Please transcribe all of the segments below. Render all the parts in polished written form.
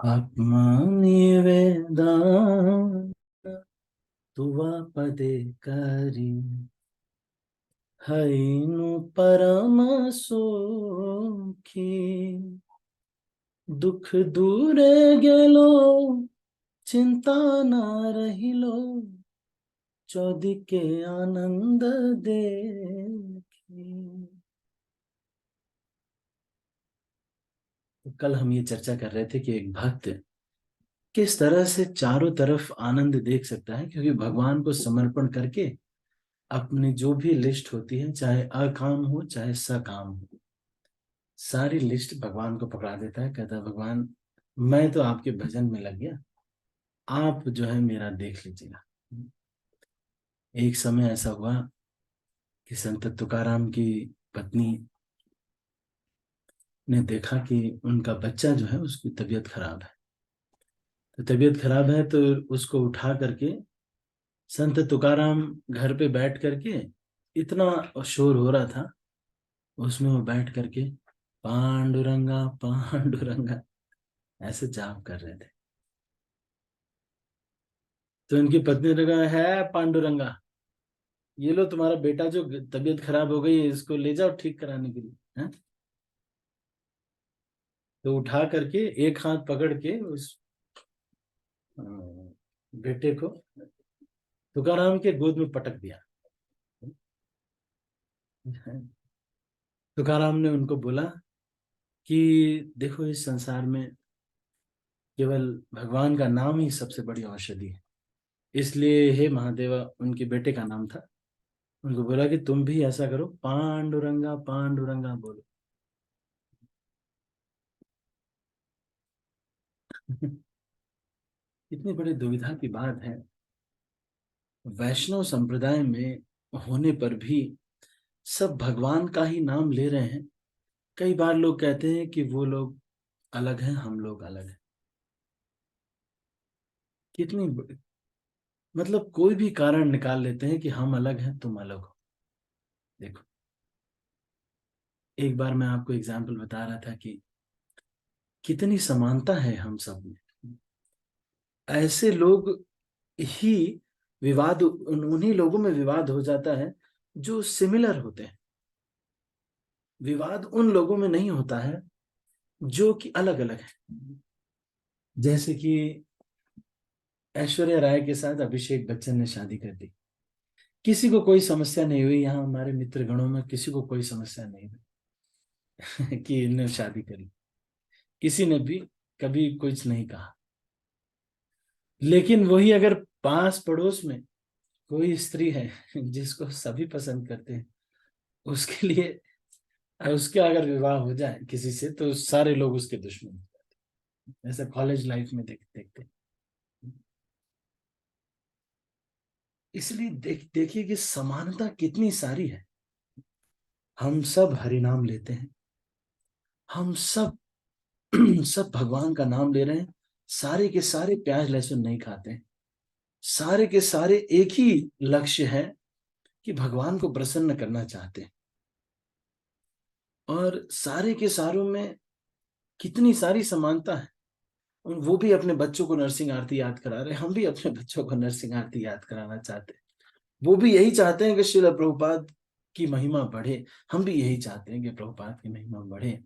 आत्मनिवेदन तुवा पदे करी हैनु परम सुखी दुख दूर गेलो चिंता न रहिलो चौदिके आनंद देखी। तो कल हम ये चर्चा कर रहे थे कि एक भक्त किस तरह से चारों तरफ आनंद देख सकता है, क्योंकि भगवान को समर्पण करके अपनी जो भी लिस्ट होती है, चाहे अकाम हो चाहे सकाम हो, सारी लिस्ट भगवान को पकड़ा देता है। कहता है भगवान मैं तो आपके भजन में लग गया, आप जो है मेरा देख लीजिएगा। एक समय ऐसा हुआ कि संत तुकाराम की पत्नी ने देखा कि उनका बच्चा जो है उसकी तबीयत खराब है। तो तबीयत खराब है तो उसको उठा करके संत तुकाराम घर पे बैठ करके, इतना शोर हो रहा था, उसमें वो बैठ करके पांडुरंगा पांडुरंगा ऐसे जाप कर रहे थे। तो उनकी पत्नी ने कहा है पांडुरंगा, ये लो तुम्हारा बेटा जो तबीयत खराब हो गई है, इसको ले जाओ ठीक कराने के लिए है। तो उठा करके एक हाथ पकड़ के उस अ, बेटे को तुकाराम के गोद में पटक दिया। तुकाराम ने उनको बोला कि देखो इस संसार में केवल भगवान का नाम ही सबसे बड़ी औषधि है, इसलिए हे महादेवा, उनके बेटे का नाम था, उनको बोला कि तुम भी ऐसा करो, पांडुरंगा पांडुरंगा बोलो। इतनी बड़ी दुविधा की बात है, वैष्णव संप्रदाय में होने पर भी सब भगवान का ही नाम ले रहे हैं। कई बार लोग कहते हैं कि वो लोग अलग हैं, हम लोग अलग हैं। कितनी मतलब कोई भी कारण निकाल लेते हैं कि हम अलग हैं तुम अलग हो। देखो, एक बार मैं आपको एग्जाम्पल बता रहा था कि कितनी समानता है हम सब में। ऐसे लोग ही विवाद, उन्हीं लोगों में विवाद हो जाता है जो सिमिलर होते हैं। विवाद उन लोगों में नहीं होता है जो कि अलग अलग है। जैसे कि ऐश्वर्या राय के साथ अभिषेक बच्चन ने शादी कर दी, किसी को कोई समस्या नहीं हुई, यहाँ हमारे मित्र गणों में किसी को कोई समस्या नहीं हुई कि इन्हें शादी करी, किसी ने भी कभी कुछ नहीं कहा। लेकिन वही अगर पास पड़ोस में कोई स्त्री है जिसको सभी पसंद करते हैं, उसके लिए उसका अगर विवाह हो जाए किसी से तो सारे लोग उसके दुश्मन हो जाते हैं। ऐसा कॉलेज लाइफ में देखते हैं। इसलिए देखिए कि समानता कितनी सारी है। हम सब हरि नाम लेते हैं, हम सब सब भगवान का नाम ले रहे हैं, सारे के सारे प्याज लहसुन नहीं खाते हैं, सारे के सारे एक ही लक्ष्य है कि भगवान को प्रसन्न करना चाहते हैं। और सारे के सारों में कितनी सारी समानता है। और वो भी अपने बच्चों को नरसिंह आरती याद करा रहे हैं, हम भी अपने बच्चों को नरसिंह आरती याद कराना चाहते हैं। वो भी यही चाहते हैं कि श्रील प्रभुपाद की महिमा बढ़े, हम भी यही चाहते हैं कि प्रभुपाद की महिमा बढ़े।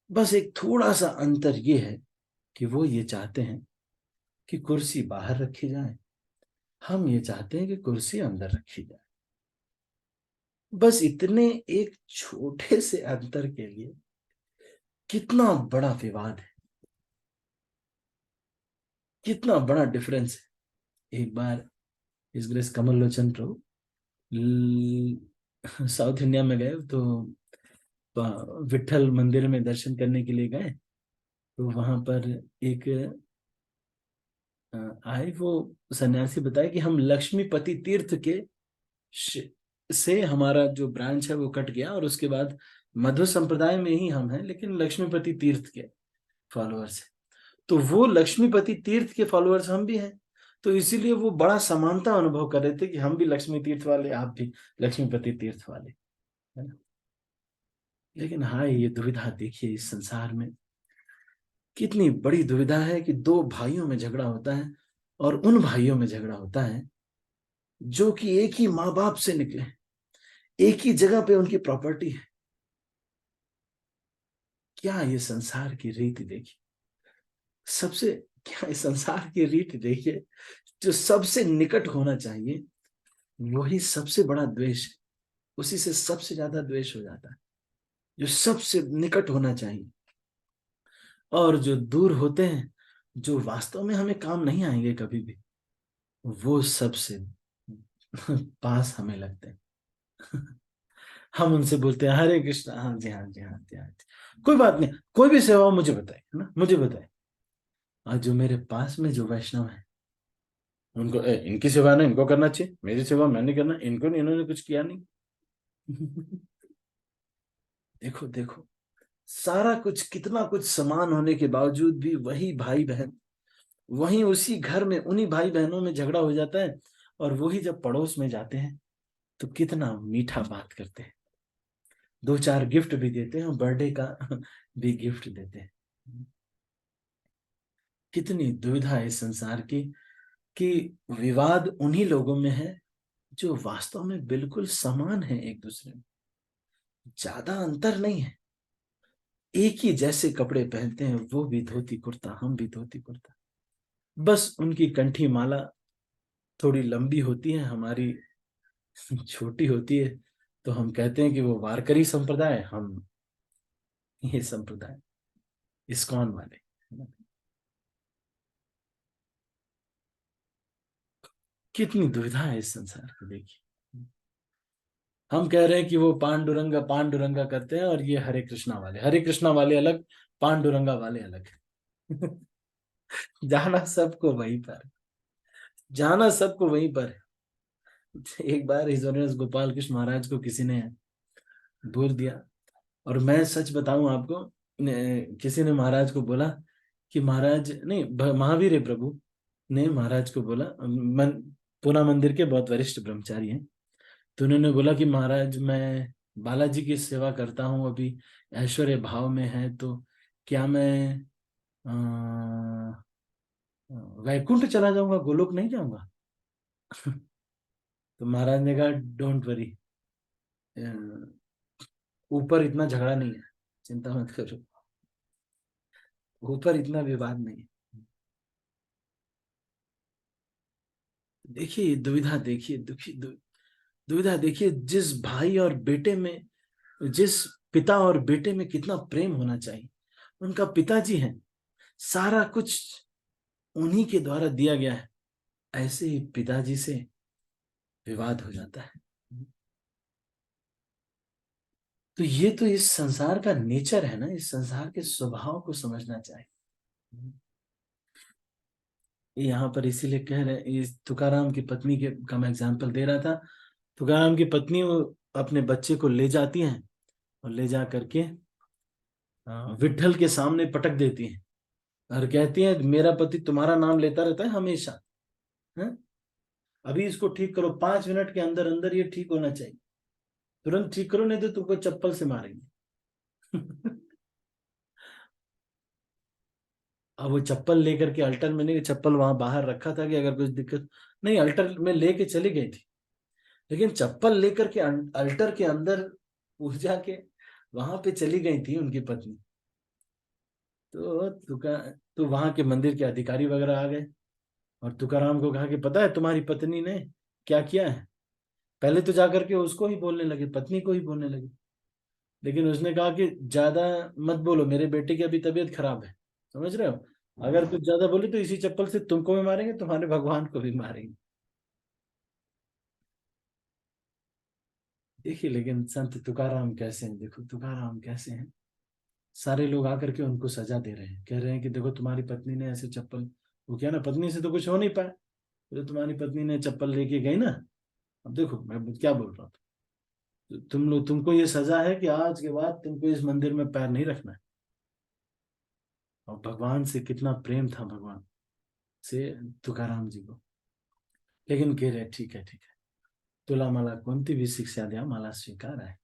बस एक थोड़ा सा अंतर ये है कि वो ये चाहते हैं कि कुर्सी बाहर रखी जाए, हम ये चाहते हैं कि कुर्सी अंदर रखी जाए। बस इतने एक छोटे से अंतर के लिए कितना बड़ा विवाद है, कितना बड़ा डिफरेंस है। एक बार इस ग्रेस कमल लोचन प्रभु साउथ इंडिया में गए, तो विठल मंदिर में दर्शन करने के लिए गए। तो वहां पर एक आए वो सन्यासी, बताए कि हम लक्ष्मीपति तीर्थ के श- से हमारा जो ब्रांच है वो कट गया, और उसके बाद मध्व संप्रदाय में ही हम हैं, लेकिन लक्ष्मीपति तीर्थ के फॉलोअर्स हैं। तो वो लक्ष्मीपति तीर्थ के फॉलोअर्स हम भी हैं, तो इसीलिए वो बड़ा समानता अनुभव कर रहे थे कि हम भी लक्ष्मी तीर्थ वाले, आप भी लक्ष्मीपति तीर्थ वाले, है ना। लेकिन हाँ, ये दुविधा देखिए इस संसार में, कितनी बड़ी दुविधा है कि दो भाइयों में झगड़ा होता है, और उन भाइयों में झगड़ा होता है जो कि एक ही माँ बाप से निकले, एक ही जगह पे उनकी प्रॉपर्टी है। क्या ये संसार की रीति देखी, सबसे, क्या इस संसार की रीति देखिए, जो सबसे निकट होना चाहिए वही सबसे बड़ा द्वेष है, उसी से सबसे ज्यादा द्वेष हो जाता है। जो सबसे निकट होना चाहिए और जो दूर होते हैं, जो वास्तव में हमें काम नहीं आएंगे कभी भी, वो सबसे पास हमें लगते हैं। हम उनसे बोलते हैं हरे कृष्णा, हाँ जी, हाँ जी, हाँ जी, हाँ जी, कोई बात नहीं, कोई भी सेवा हो मुझे बताए, है ना, मुझे बताए। और जो मेरे पास में जो वैष्णव है, उनको इनकी सेवा ना इनको करना चाहिए, मेरी सेवा मैं नहीं करना, इनको नहीं, इन्होंने कुछ किया नहीं। देखो देखो, सारा कुछ, कितना कुछ समान होने के बावजूद भी वही भाई बहन, वहीं उसी घर में उन्हीं भाई बहनों में झगड़ा हो जाता है। और वही जब पड़ोस में जाते हैं तो कितना मीठा बात करते हैं, दो चार गिफ्ट भी देते हैं, बर्थडे का भी गिफ्ट देते हैं। कितनी दुविधा है इस संसार की, कि विवाद उन्हीं लोगों में है जो वास्तव में बिल्कुल समान है एक दूसरे में, ज्यादा अंतर नहीं है, एक ही जैसे कपड़े पहनते हैं, वो भी धोती कुर्ता, हम भी धोती कुर्ता, बस उनकी कंठी माला थोड़ी लंबी होती है, हमारी छोटी होती है, तो हम कहते हैं कि वो वारकरी संप्रदाय, हम ये संप्रदाय इस्कॉन वाले। कितनी दुविधा है इस संसार को देखिए, हम कह रहे हैं कि वो पांडुरंगा पांडुरंगा करते हैं, और ये हरे कृष्णा वाले, हरे कृष्णा वाले अलग, पांडुरंगा वाले अलग। जाना सबको वहीं पर, जाना सबको वहीं पर है। एक बार हिज ऑनर गोपाल कृष्ण महाराज को किसी ने बोल दिया, और मैं सच बताऊं आपको, किसी ने महाराज को बोला कि महाराज नहीं, महावीर है प्रभु ने महाराज को बोला, पूना मंदिर के बहुत वरिष्ठ ब्रह्मचारी हैं, तो उन्होंने बोला कि महाराज मैं बालाजी की सेवा करता हूँ अभी, ऐश्वर्य भाव में है, तो क्या मैं वैकुंठ चला जाऊंगा, गोलोक नहीं जाऊंगा? तो महाराज ने कहा डोंट वरी, ऊपर इतना झगड़ा नहीं है, चिंता मत करो, ऊपर इतना विवाद नहीं है। देखिए दुविधा, देखिए दुखी दुविधा देखिए, जिस भाई और बेटे में, जिस पिता और बेटे में कितना प्रेम होना चाहिए, उनका पिताजी है, सारा कुछ उन्हीं के द्वारा दिया गया है, ऐसे ही पिताजी से विवाद हो जाता है। तो ये तो इस संसार का नेचर है ना, इस संसार के स्वभाव को समझना चाहिए। यहाँ पर इसीलिए कह रहे, इस तुकाराम की पत्नी के का मैं एग्जाम्पल दे रहा था। तुकाराम की पत्नी वो अपने बच्चे को ले जाती हैं, और ले जा करके विट्ठल के सामने पटक देती हैं, और कहती हैं मेरा पति तुम्हारा नाम लेता रहता है हमेशा, है? अभी इसको ठीक करो, 5 मिनट के अंदर अंदर ये ठीक होना चाहिए, तुरंत ठीक करो, नहीं तो तुमको चप्पल से मारेंगे। अब वो चप्पल लेकर के अल्टर में नहीं, चप्पल वहां बाहर रखा था कि अगर कुछ दिक्कत, नहीं अल्टर में लेके चली गई थी, लेकिन चप्पल लेकर के अल्टर के अंदर पूजा के वहां पे चली गई थी उनकी पत्नी। तो तो वहां के मंदिर के अधिकारी वगैरह आ गए, और तुकाराम को कहा कि पता है तुम्हारी पत्नी ने क्या किया है? पहले तो जाकर के उसको ही बोलने लगे, पत्नी को ही बोलने लगे, लेकिन उसने कहा कि ज्यादा मत बोलो, मेरे बेटे की अभी तबीयत खराब है, समझ रहे हो, अगर कुछ ज्यादा बोले तो इसी चप्पल से तुमको भी मारेंगे, तुम्हारे भगवान को भी मारेंगे। देखिए लेकिन संत तुकाराम कैसे हैं, देखो तुकाराम कैसे हैं, सारे लोग आकर के उनको सजा दे रहे हैं, कह रहे हैं कि देखो तुम्हारी पत्नी ने ऐसे चप्पल, वो क्या ना, पत्नी से तो कुछ हो नहीं पाया, तो तुम्हारी पत्नी ने चप्पल लेके गई ना, अब देखो मैं क्या बोल रहा हूँ, तो तुम लोग, तुमको ये सजा है कि आज के बाद तुमको इस मंदिर में पैर नहीं रखना है। और भगवान से कितना प्रेम था भगवान से तुकाराम जी को, लेकिन कह रहे ठीक है ठीक है, तुला मला कोणती भी शिक्षा द्या, मला स्वीकार है।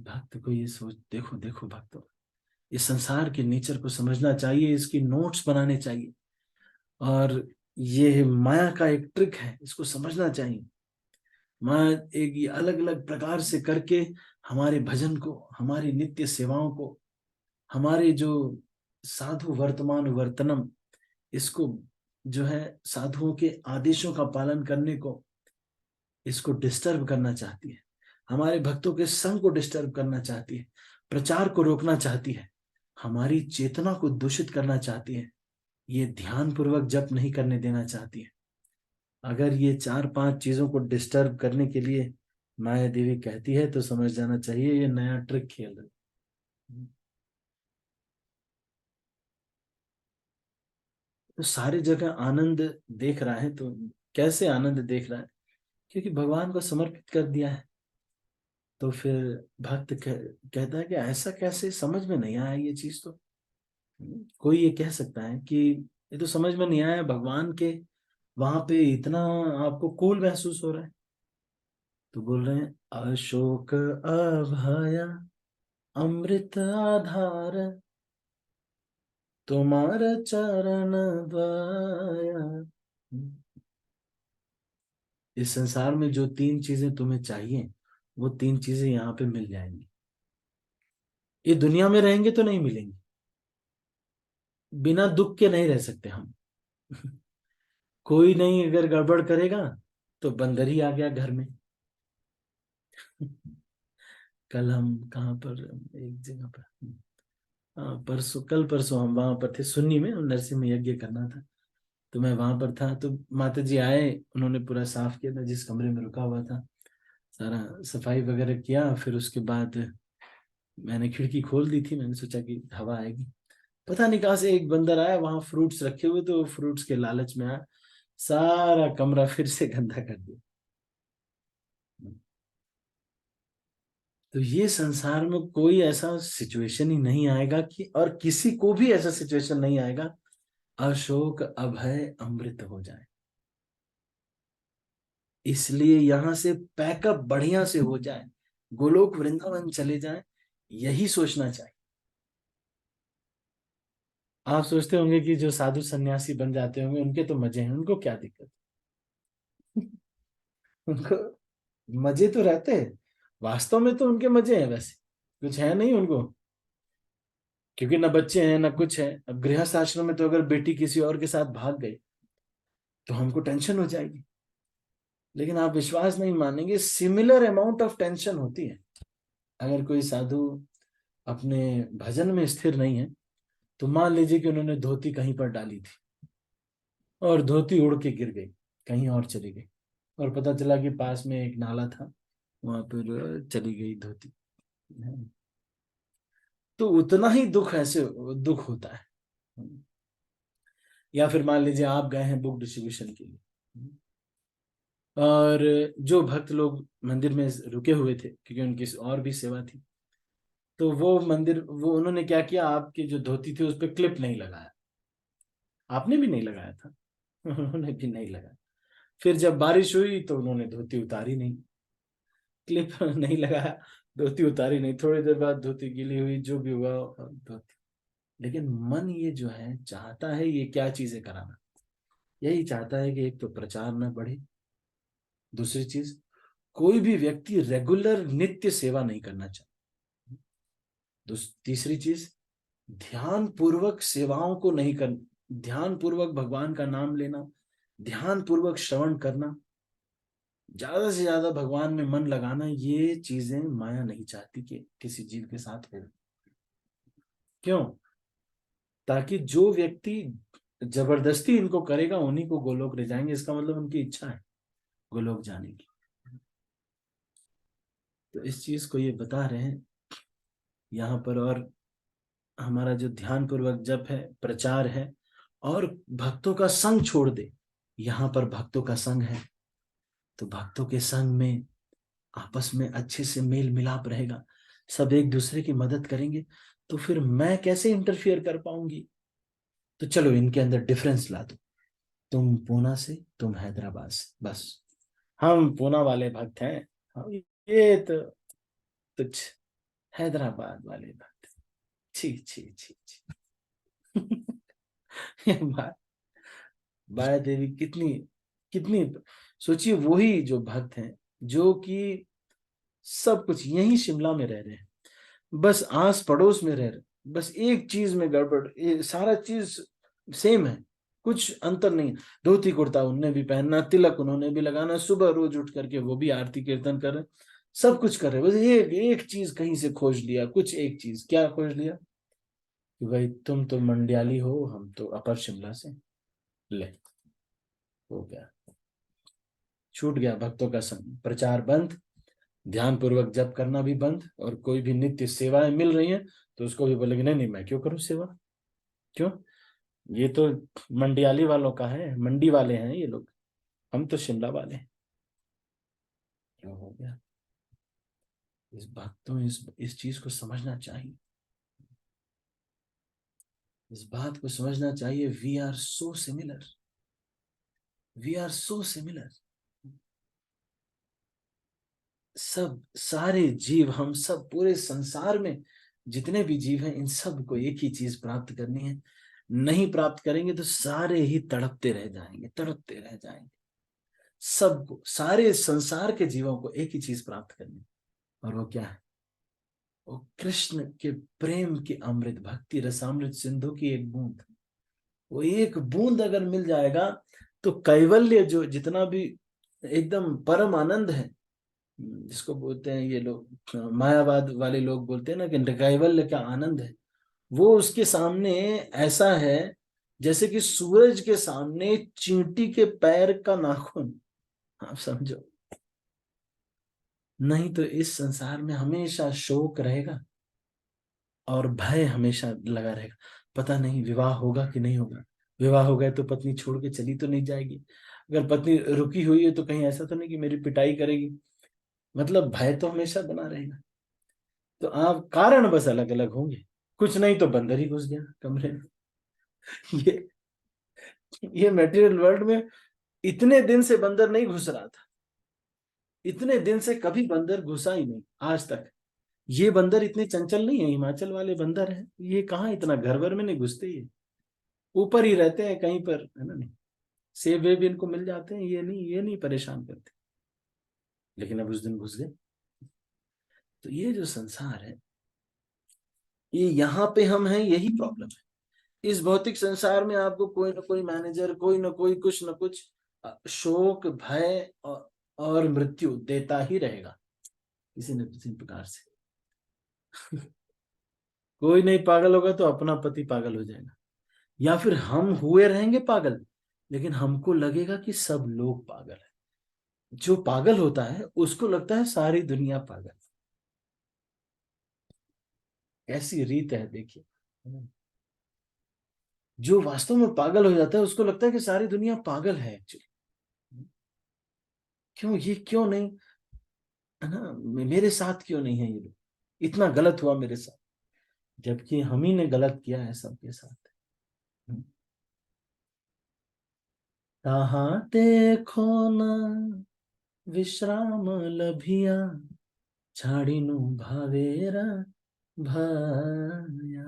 भक्त को ये सोच, देखो देखो भक्तों, इस संसार के नेचर को समझना चाहिए, इसकी नोट्स बनाने चाहिए, और ये माया का एक ट्रिक है, इसको समझना चाहिए। माया एक अलग अलग प्रकार से करके हमारे भजन को, हमारी नित्य सेवाओं को, हमारे जो साधु वर्तमान वर्तनम, इसको जो है साधुओं के आदेशों का पालन करने को, इसको डिस्टर्ब करना चाहती है, हमारे भक्तों के संग को डिस्टर्ब करना चाहती है, प्रचार को रोकना चाहती है, हमारी चेतना को दूषित करना चाहती है, ये ध्यान पूर्वक जप नहीं करने देना चाहती है। अगर ये 4-5 चीजों को डिस्टर्ब करने के लिए माया देवी कहती है, तो समझ जाना चाहिए ये नया ट्रिक खेल रही है। तो सारी जगह आनंद देख रहा है, तो कैसे आनंद देख रहा है? क्योंकि भगवान को समर्पित कर दिया है। तो फिर भक्त कहता है कि ऐसा कैसे, समझ में नहीं आया ये चीज तो। कोई ये कह सकता है कि ये तो समझ में नहीं आया, भगवान के वहां पे इतना आपको कूल महसूस हो रहा है। तो बोल रहे हैं, अशोक अभय अमृत आधार, तुम्हारा चरण द्वय। इस संसार में जो 3 चीजें तुम्हें चाहिए, वो 3 चीजें यहाँ पे मिल जाएंगी। ये दुनिया में रहेंगे तो नहीं मिलेंगी। बिना दुख के नहीं रह सकते हम। कोई नहीं अगर गड़बड़ करेगा तो बंदर ही आ गया घर में। कल हम कहाँ पर, एक जगह पर, हाँ परसों, कल परसों हम वहां पर थे सुन्नी में, नरसिंह यज्ञ करना था। तो मैं वहां पर था, तो माता जी आए, उन्होंने पूरा साफ किया था जिस कमरे में रुका हुआ था, सारा सफाई वगैरह किया। फिर उसके बाद मैंने खिड़की खोल दी थी, मैंने सोचा कि हवा आएगी। पता नहीं कहाँ से एक बंदर आया, वहां फ्रूट्स रखे हुए, तो फ्रूट्स के लालच में आया, सारा कमरा फिर से गंदा कर दिया। तो ये संसार में कोई ऐसा सिचुएशन ही नहीं आएगा कि, और किसी को भी ऐसा सिचुएशन नहीं आएगा अशोक अभय अमृत हो जाए। इसलिए यहां से पैकअप बढ़िया से हो जाए, गोलोक वृंदावन चले जाए, यही सोचना चाहिए। आप सोचते होंगे कि जो साधु सन्यासी बन जाते होंगे उनके तो मजे हैं, उनको क्या दिक्कत? उनको मजे तो रहते हैं, वास्तव में तो उनके मजे हैं, वैसे कुछ है नहीं उनको, क्योंकि ना बच्चे हैं ना कुछ है। अब गृहस्थ आश्रम में तो अगर बेटी किसी और के साथ भाग गई तो हमको टेंशन हो जाएगी। लेकिन आप विश्वास नहीं मानेंगे, सिमिलर अमाउंट ऑफ टेंशन होती है। अगर कोई साधु अपने भजन में स्थिर नहीं है, तो मान लीजिए कि उन्होंने धोती कहीं पर डाली थी और धोती उड़ के गिर गई, कहीं और चली गई, और पता चला कि पास में एक नाला था, वहां पर चली गई धोती। तो उतना ही दुख, ऐसे दुख होता है। या फिर मान लीजिए आप गए हैं बुक डिस्ट्रीब्यूशन के लिए, और जो भक्त लोग मंदिर में रुके हुए थे क्योंकि उनकी और भी सेवा थी, तो वो उन्होंने क्या किया, आपकी जो धोती थी उस पर क्लिप नहीं लगाया। आपने भी नहीं लगाया था। उन्होंने भी नहीं लगाया। फिर जब बारिश हुई तो उन्होंने धोती उतारी नहीं, क्लिप नहीं लगाया, धोती उतारी नहीं, थोड़ी देर बाद धोती गीली हुई, जो भी हुआ धोती। लेकिन मन ये जो है चाहता है ये क्या चीजें कराना, यही चाहता है कि एक तो प्रचार न बढ़े, दूसरी चीज कोई भी व्यक्ति रेगुलर नित्य सेवा नहीं करना चाहता, तीसरी चीज ध्यान पूर्वक सेवाओं को नहीं कर, ध्यान पूर्वक भगवान का नाम लेना, ध्यान पूर्वक श्रवण करना, ज्यादा से ज्यादा भगवान में मन लगाना, ये चीजें माया नहीं चाहती कि किसी जीव के साथ हो। क्यों? ताकि जो व्यक्ति जबरदस्ती इनको करेगा उन्हीं को गोलोक ले जाएंगे, इसका मतलब उनकी इच्छा है गोलोक जाने की। तो इस चीज को ये बता रहे हैं यहाँ पर। और हमारा जो ध्यान पूर्वक जप है, प्रचार है, और भक्तों का संग छोड़ दे। यहाँ पर भक्तों का संग है, तो भक्तों के संग में आपस में अच्छे से मेल मिलाप रहेगा, सब एक दूसरे की मदद करेंगे। तो फिर मैं कैसे इंटरफियर कर पाऊंगी? तो चलो इनके अंदर डिफरेंस ला दो, तुम पूना से, तुम हैदराबाद से, बस हम पूना वाले भक्त हैं। ये तो तुच्छ, हैदराबाद वाले भक्त, छी छी छी छी। ये माया देवी कितनी कितनी, सोचिए वही जो भक्त हैं जो कि सब कुछ यही शिमला में रह रहे हैं, बस आस पड़ोस में रह रहे, बस एक चीज में गड़बड़, ये सारा चीज सेम है, कुछ अंतर नहीं। धोती कुर्ता उनने भी पहनना, तिलक उन्होंने भी लगाना, सुबह रोज उठ करके वो भी आरती कीर्तन कर रहे, सब कुछ कर रहे, बस एक एक चीज कहीं से खोज लिया, कुछ एक चीज क्या खोज लिया कि भाई तुम तो मंडियाली हो, हम तो अपर शिमला से, ले हो गया, छूट गया भक्तों का प्रचार बंद, ध्यान पूर्वक जप करना भी बंद, और कोई भी नित्य सेवाएं मिल रही हैं तो उसको भी बोलेंगे नहीं नहीं मैं क्यों करूं सेवा, क्यों, ये तो मंडियाली वालों का है, मंडी वाले हैं ये लोग, हम तो शिमला वाले हैं। क्यों हो गया, इस भक्तों इस चीज को समझना चाहिए, इस बात को समझना चाहिए, we are so similar, we are so similar. सब सारे जीव, हम सब पूरे संसार में जितने भी जीव हैं, इन सब को एक ही चीज प्राप्त करनी है, नहीं प्राप्त करेंगे तो सारे ही तड़पते रह जाएंगे, तड़पते रह जाएंगे। सबको, सारे संसार के जीवों को एक ही चीज प्राप्त करनी है, और वो क्या है, वो कृष्ण के प्रेम के अमृत, भक्ति रसामृत सिंधु की एक बूंद, वो एक बूंद अगर मिल जाएगा तो कैवल्य जो जितना भी एकदम परम आनंद है, जिसको बोलते हैं ये लोग मायावाद वाले लोग बोलते हैं ना कि कैवल्य का आनंद है, वो उसके सामने ऐसा है जैसे कि सूरज के सामने चींटी के पैर का नाखून, आप समझो। नहीं तो इस संसार में हमेशा शोक रहेगा और भय हमेशा लगा रहेगा, पता नहीं विवाह होगा कि नहीं होगा, विवाह हो गया तो पत्नी छोड़ के चली तो नहीं जाएगी, अगर पत्नी रुकी हुई है तो कहीं ऐसा तो नहीं कि मेरी पिटाई करेगी, मतलब भय तो हमेशा बना रहेगा। तो आप कारण बस अलग अलग होंगे, कुछ नहीं तो बंदर ही घुस गया कमरे में। ये ये मटेरियल वर्ल्ड में इतने दिन से बंदर नहीं घुस रहा था, इतने दिन से कभी बंदर घुसा ही नहीं आज तक। ये बंदर इतने चंचल नहीं है, हिमाचल वाले बंदर है, ये कहाँ इतना घर भर में नहीं घुसते, ये ऊपर ही रहते हैं कहीं पर, है ना, नहीं सेब वेब इनको मिल जाते हैं, ये नहीं परेशान करते, लेकिन अब उस दिन घुस गए। तो ये जो संसार है, ये यहाँ पे हम हैं, यही प्रॉब्लम है। इस भौतिक संसार में आपको कोई ना कोई मैनेजर, कोई ना कोई कुछ ना कुछ शोक भय और मृत्यु देता ही रहेगा किसी न किसी प्रकार से। कोई नहीं पागल होगा तो अपना पति पागल हो जाएगा, या फिर हम हुए रहेंगे पागल, लेकिन हमको लगेगा कि सब लोग पागल है। जो पागल होता है उसको लगता है सारी दुनिया पागल। ऐसी रीत है देखिए, जो वास्तव में पागल हो जाता है उसको लगता है कि सारी दुनिया पागल है एक्चुअली। क्यों, ये क्यों नहीं, है ना, मेरे साथ क्यों नहीं है ये लोग, इतना गलत हुआ मेरे साथ, जबकि हम ही ने गलत किया है सबके साथ। कहाँ देखो न विश्राम लभिया, छाड़िनु भावेरा भाया।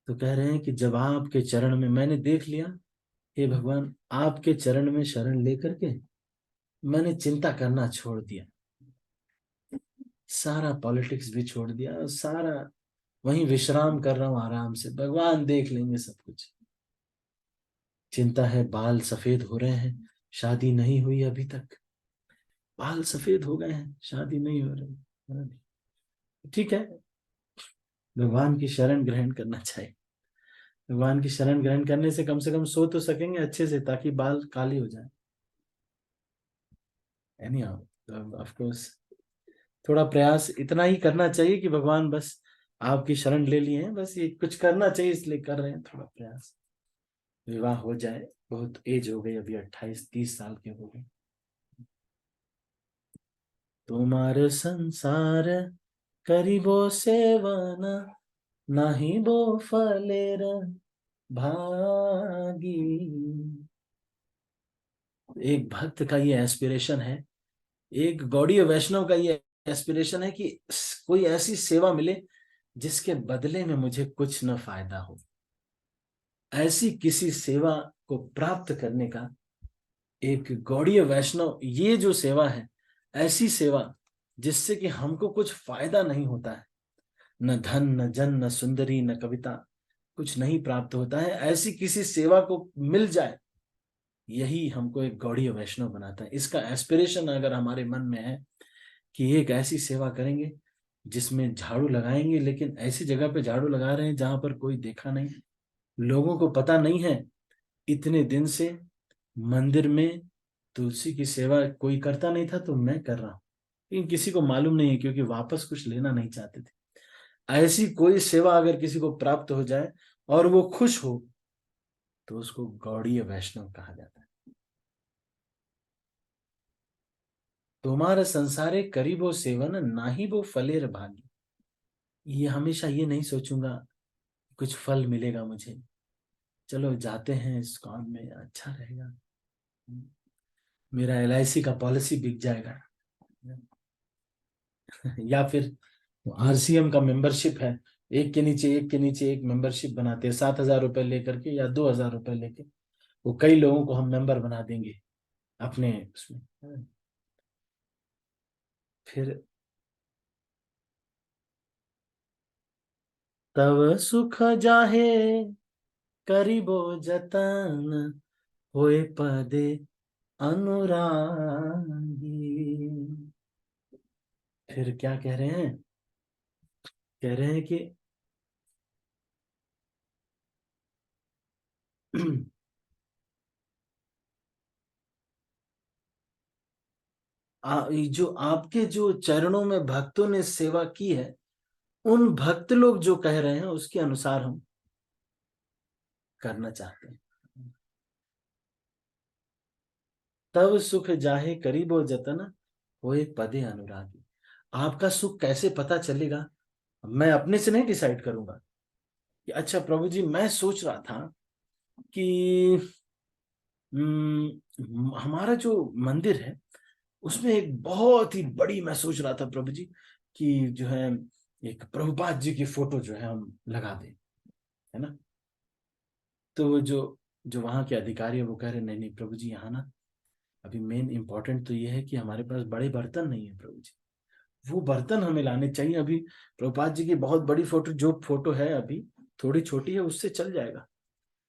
तो कह रहे हैं कि जब आपके चरण में मैंने देख लिया, हे भगवान आपके चरण में शरण लेकर के मैंने चिंता करना छोड़ दिया, सारा पॉलिटिक्स भी छोड़ दिया, सारा वहीं विश्राम कर रहा हूं आराम से, भगवान देख लेंगे सब कुछ। चिंता है, बाल सफेद हो रहे हैं, शादी नहीं हुई अभी तक, बाल सफेद हो गए हैं, शादी नहीं हो रही, ठीक है, भगवान की शरण ग्रहण करना चाहिए। भगवान की शरण ग्रहण करने से कम सो तो सकेंगे अच्छे से, ताकि बाल काले हो जाए। एनी ऑफ कोर्स थोड़ा प्रयास इतना ही करना चाहिए कि भगवान बस आपकी शरण ले लिए हैं, बस ये कुछ करना चाहिए इसलिए कर रहे हैं थोड़ा प्रयास, विवाह हो जाए, बहुत एज हो गई अभी, 28-30 साल के हो गए। तुम्हारे संसार करीबो सेवन, नहीं बो फलेर भागी। एक भक्त का ये एस्पिरेशन है, एक गौड़ीय वैष्णव का ये एस्पिरेशन है कि कोई ऐसी सेवा मिले जिसके बदले में मुझे कुछ न फायदा हो। ऐसी किसी सेवा को प्राप्त करने का एक गौड़ीय वैष्णव, ये जो सेवा है, ऐसी सेवा जिससे कि हमको कुछ फायदा नहीं होता है, न धन न जन न सुंदरी न कविता, कुछ नहीं प्राप्त होता है, ऐसी किसी सेवा को मिल जाए, यही हमको एक गौड़ीय वैष्णव बनाता है। इसका एस्पिरेशन अगर हमारे मन में है कि एक ऐसी सेवा करेंगे जिसमें झाड़ू लगाएंगे, लेकिन ऐसी जगह पे झाड़ू लगा रहे हैं जहां पर कोई देखा नहीं, लोगों को पता नहीं है इतने दिन से मंदिर में तुलसी की सेवा कोई करता नहीं था तो मैं कर रहा हूं, लेकिन किसी को मालूम नहीं है क्योंकि वापस कुछ लेना नहीं चाहते थे। ऐसी कोई सेवा अगर किसी को प्राप्त हो जाए और वो खुश हो, तो उसको गौड़ीय वैष्णव कहा जाता है। तुम्हारा संसारे करीबो सेवन नाही वो फलेर भागी। ये हमेशा ये नहीं सोचूंगा कुछ फल मिलेगा मुझे, चलो जाते हैं इस काम में, अच्छा रहेगा, मेरा LIC का पॉलिसी बिक जाएगा, या फिर RCM का मेंबरशिप है, एक के नीचे एक के नीचे एक मेंबरशिप बनाते हैं, 7,000 रुपए लेकर के या 2,000 रुपए लेके वो कई लोगों को हम मेंबर बना देंगे अपने उसमें। फिर तब सुख जाहे करीबो जतन, होए पदे अनुरागी। फिर क्या कह रहे हैं, कह रहे हैं कि जो आपके जो चरणों में भक्तों ने सेवा की है, उन भक्त लोग जो कह रहे हैं उसके अनुसार हम करना चाहते हैं। तब सुख जाहे करीबो जतन, होए पदे अनुरागी। आपका सुख कैसे पता चलेगा, मैं अपने से नहीं डिसाइड करूंगा कि अच्छा प्रभु जी मैं सोच रहा था कि हमारा जो मंदिर है उसमें एक बहुत ही बड़ी, मैं सोच रहा था प्रभु जी कि जो है एक प्रभुपाद जी की फोटो जो है हम लगा दें, है ना। तो जो जो वहाँ के अधिकारी है वो कह रहे नहीं नहीं प्रभु जी, यहाँ ना अभी मेन इंपॉर्टेंट तो ये है कि हमारे पास बड़े बर्तन नहीं है प्रभु जी, वो बर्तन हमें लाने चाहिए। अभी प्रभुपाद जी की बहुत बड़ी फोटो, जो फोटो है अभी थोड़ी छोटी है, उससे चल जाएगा।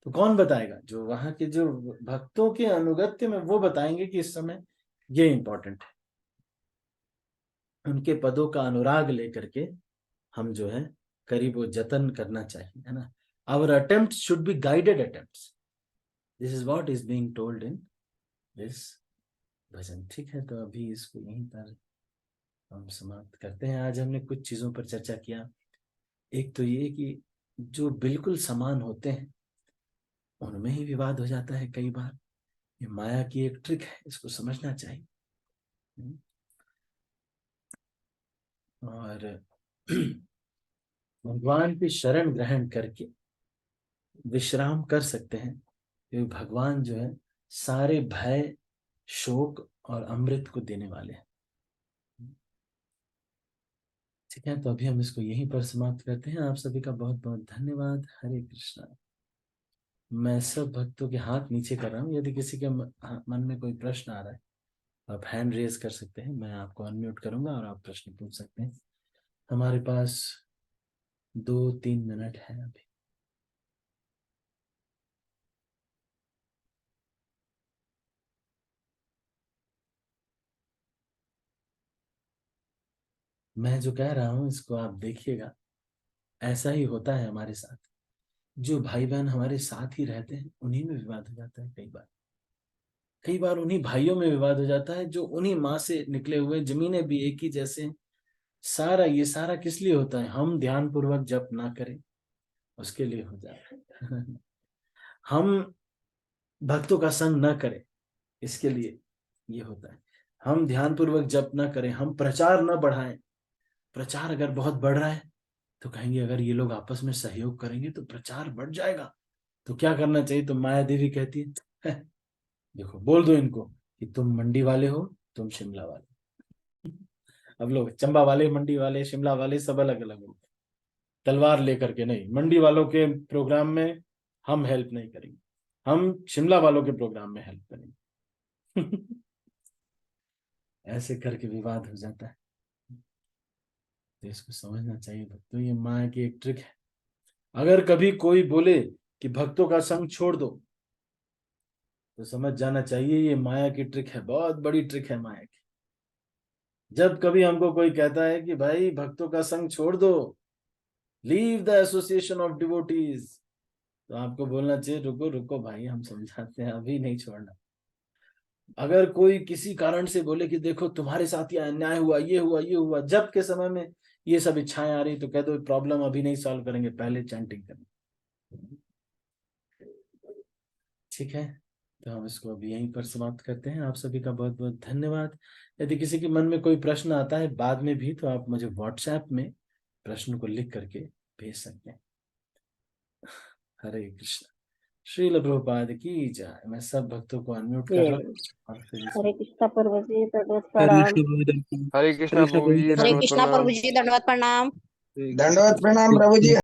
तो कौन बताएगा, जो वहां के जो भक्तों के अनुगत्य में वो बताएंगे कि इस समय ये इंपॉर्टेंट है। उनके पदों का अनुराग लेकर के हम जो है करीब वो जतन करना चाहिए, है ना। Our attempt should be guided attempt, this is what is being told in this bhajan. ठीक है, तो अभी इसको यहीं पर हम समाप्त करते हैं। आज हमने कुछ चीजों पर चर्चा किया। एक तो ये कि जो बिल्कुल समान होते हैं उनमें ही विवाद हो जाता है कई बार, ये माया की एक ट्रिक है, इसको समझना चाहिए। और भगवान की शरण ग्रहण करके विश्राम कर सकते हैं, क्योंकि भगवान जो है सारे भय, शोक और अमृत को देने वाले हैं। ठीक है, तो अभी हम इसको यहीं पर समाप्त करते हैं। आप सभी का बहुत बहुत धन्यवाद। हरे कृष्णा। मैं सब भक्तों के हाथ नीचे कर रहा हूँ, यदि किसी के मन में कोई प्रश्न आ रहा है आप हैंड रेज कर सकते हैं, मैं आपको अनम्यूट करूंगा और आप प्रश्न पूछ सकते हैं। हमारे पास 2-3 मिनट है अभी। मैं जो कह रहा हूँ इसको आप देखिएगा, ऐसा ही होता है हमारे साथ। जो भाई बहन हमारे साथ ही रहते हैं उन्हीं में विवाद हो जाता है कई बार। कई बार उन्हीं भाइयों में विवाद हो जाता है जो उन्हीं माँ से निकले हुए, जमीनें भी एक ही जैसे। सारा ये सारा किस लिए होता है, हम ध्यान पूर्वक जप ना करें उसके लिए हो जाता है। हम भक्तों का संग न करें इसके लिए ये होता है। हम ध्यान पूर्वक जप ना करें, हम प्रचार न बढ़ाएं। प्रचार अगर बहुत बढ़ रहा है तो कहेंगे अगर ये लोग आपस में सहयोग करेंगे तो प्रचार बढ़ जाएगा, तो क्या करना चाहिए। तो माया देवी कहती है देखो बोल दो इनको कि तुम मंडी वाले हो, तुम शिमला वाले। अब लोग चंबा वाले, मंडी वाले, शिमला वाले सब अलग अलग हो गए, तलवार लेकर के नहीं। मंडी वालों के प्रोग्राम में हम हेल्प नहीं करेंगे, हम शिमला वालों के प्रोग्राम में हेल्प करेंगे। ऐसे करके विवाद हो जाता है। तो इसको समझना चाहिए भक्तों, ये माया की एक ट्रिक है। अगर कभी कोई बोले कि भक्तों का संग छोड़ दो, तो समझ जाना चाहिए ये माया की ट्रिक है, बहुत बड़ी ट्रिक है माया की। जब कभी हमको कोई कहता है कि भाई भक्तों का संग छोड़ दो, leave the association of devotees, तो आपको बोलना चाहिए रुको रुको भाई, हम समझाते हैं, अभी नहीं छोड़ना। अगर कोई किसी कारण से बोले कि देखो तुम्हारे साथ ये अन्याय हुआ, ये हुआ, ये हुआ, जब के समय में ये सब इच्छाएं आ रही, तो कह दो प्रॉब्लम अभी नहीं सॉल्व करेंगे, पहले चैंटिंग करना। ठीक है, तो हम इसको अभी यहीं पर समाप्त करते हैं। आप सभी का बहुत बहुत धन्यवाद। यदि किसी के मन में कोई प्रश्न आता है बाद में भी, तो आप मुझे व्हाट्सएप में प्रश्न को लिख करके भेज सकते हैं। हरे कृष्ण। श्रील प्रभुपाद की जय। मैं सब भक्तों को अनम्यूट कर रहा हूँ और फिर हरे कृष्णा प्रभु जी, दंडवत हरे प्रणाम। कृष्ण हरे कृष्णा प्रभु जी, हरे दंडवत कृष्णा प्रणाम। प्रभु जी, दंडवत प्रणाम। दंडवत प्रणाम प्रभु जी।